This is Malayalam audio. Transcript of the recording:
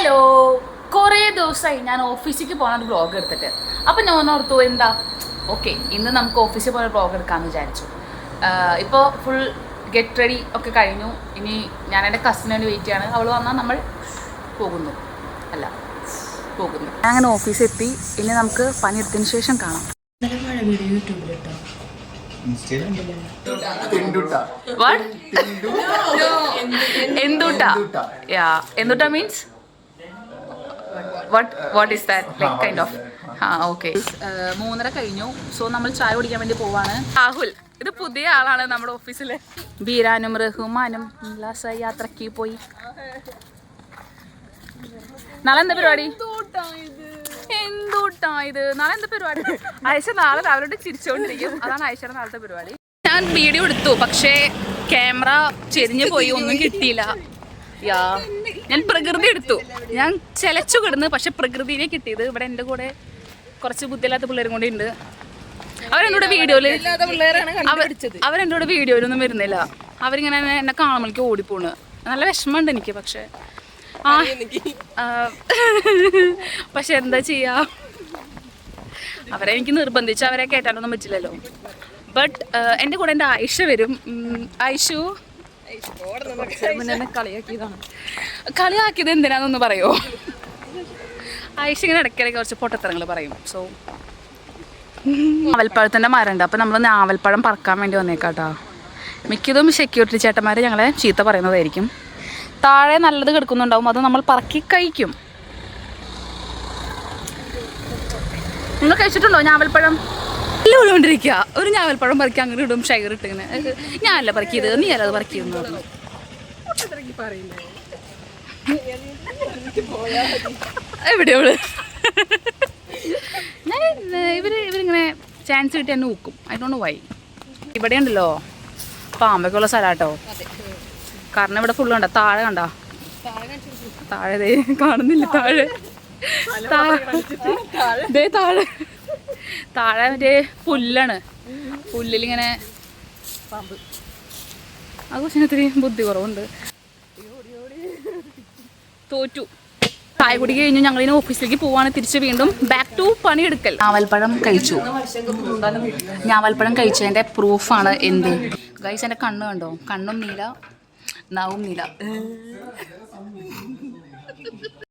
ഹലോ, കുറേ ദിവസമായി ഞാൻ ഓഫീസിലേക്ക് പോകാൻ ഒരു വ്ളോഗ് എടുത്തിട്ട്. അപ്പം ഞാൻ ഓർത്തു എന്താ ഓക്കെ ഇന്ന് നമുക്ക് ഓഫീസിൽ പോയ വ്ളോഗ് എടുക്കാമെന്ന് വിചാരിച്ചു. ഇപ്പോൾ ഫുൾ ഗെറ്റ് റെഡി ഒക്കെ കഴിഞ്ഞു. ഇനി ഞാൻ എൻ്റെ കസിന് വേണ്ടി വെയിറ്റ് ചെയ്യാണ്. അവൾ വന്നാൽ നമ്മൾ പോകുന്നു. ഞാൻ അങ്ങനെ ഓഫീസിൽ എത്തി. ഇനി നമുക്ക് പണിയെടുത്തതിന് ശേഷം കാണാം. എന്തുട്ടാ means what is that like kind of okay 3:30 കഴിഞ്ഞു. സോ നമ്മൾ ചായ കുടിക്കാൻ വേണ്ടി പോവാണ്. രാഹുൽ ഇത് പുതിയ ആളാണ് നമ്മുടെ ഓഫീസിലെ. ബീരാനും റഹ്മാനും യാത്രക്ക് പോയി. നാളെ എന്താ പരിപാടി? എന്തൂട്ടാ ഇത്? നാളെ എന്താ പരിപാടി? ആയിഷ നാളെ രാവിലെ ചിരിച്ചോണ്ടിരിക്കും. അതാണ് ആയിഷയുടെ നാളത്തെ പരിപാടി. ഞാൻ വീഡിയോ എടുത്തു, പക്ഷേ ക്യാമറ ചെരിഞ്ഞു പോയി, ഒന്നും കിട്ടിയില്ല. ഞാൻ പ്രകൃതി എടുത്തു. ഞാൻ ചെലച്ചു കിടന്ന്, പക്ഷെ പ്രകൃതിനെ കിട്ടിയത്. ഇവിടെ എൻ്റെ കൂടെ കുറച്ച് ബുദ്ധിയില്ലാത്ത പിള്ളേരും കൂടെ ഉണ്ട്. അവരെന്നോട് വീഡിയോയിലൊന്നും വരുന്നില്ല. അവരിങ്ങനെ എന്നെ കാണുമ്പോഴേക്ക് ഓടിപ്പോണ്. നല്ല വിഷമമുണ്ട് എനിക്ക്. പക്ഷെ എന്താ ചെയ്യാ, അവരെ എനിക്ക് നിർബന്ധിച്ച് അവരെ കേട്ടാനൊന്നും പറ്റില്ലല്ലോ. ബട്ട് എൻ്റെ കൂടെ എൻ്റെ ആയിഷ വരും. ആയിഷു കളിയാക്കിയത് എന്തിനാന്നൊന്ന് പറയോ? ആയിഷ ഇങ്ങനെ ഇടയ്ക്കിടയ്ക്ക് കുറച്ച് പൊട്ടത്തരങ്ങൾ പറയും. സോ നാവൽപ്പഴത്തിൻ്റെ മരമുണ്ട്. അപ്പം നമ്മൾ നാവൽപ്പഴം പറക്കാൻ വേണ്ടി വന്നേക്കാട്ടോ. മിക്കതും സെക്യൂരിറ്റി ചേട്ടന്മാർ ഞങ്ങളെ ചീത്ത പറയുന്നതായിരിക്കും. താഴെ നല്ലത് കിടക്കുന്നുണ്ടാവും, അത് നമ്മൾ പറക്കി കഴിക്കും. നിങ്ങൾ കഴിച്ചിട്ടുണ്ടോ ഞാവൽപ്പഴം? എല്ലാം ഇടുകൊണ്ടിരിക്കുക. ഒരു ഞാവൽപ്പഴം പറിക്കി അങ്ങനെ ഇടും, ഷെയർ ഇട്ടിങ്ങനെ. ഞാനല്ല പറക്കിയത്, നീ അല്ല അത് പറക്കിയെന്ന് പറഞ്ഞു. എവിടെയോള് ഇവരിങ്ങനെ ചാൻസ് കിട്ടി എന്നെ ഊക്കും. I don't know why. ഇവിടെ ഉണ്ടല്ലോ പാമ്പൊക്കെയുള്ള സ്ഥലമാട്ടോ. കാരണം ഇവിടെ ഫുള്ള് കണ്ട താഴെ കണ്ട താഴെ കാണുന്നില്ല. താഴെ മറ്റേ പുല്ലാണ്. പുല്ലിലിങ്ങനെ പാമ്പ്. അത് പക്ഷേ ഇത്തിരി ബുദ്ധി കുറവുണ്ട്. തോറ്റു. ചായ കുടി കഴിഞ്ഞു. ഞങ്ങളിനി ഓഫീസിലേക്ക് പോവാണ്. തിരിച്ച് വീണ്ടും ബാക്ക് ടു പണിയെടുക്കൽ. ഞാവൽപ്പഴം കഴിച്ചു. ഞാവൽപ്പഴം കഴിച്ചതിൻ്റെ പ്രൂഫാണ് എന്ത് ഗൈസ്. എൻ്റെ കണ്ണ് കണ്ടോ? കണ്ണും നീല, നാവും നീല.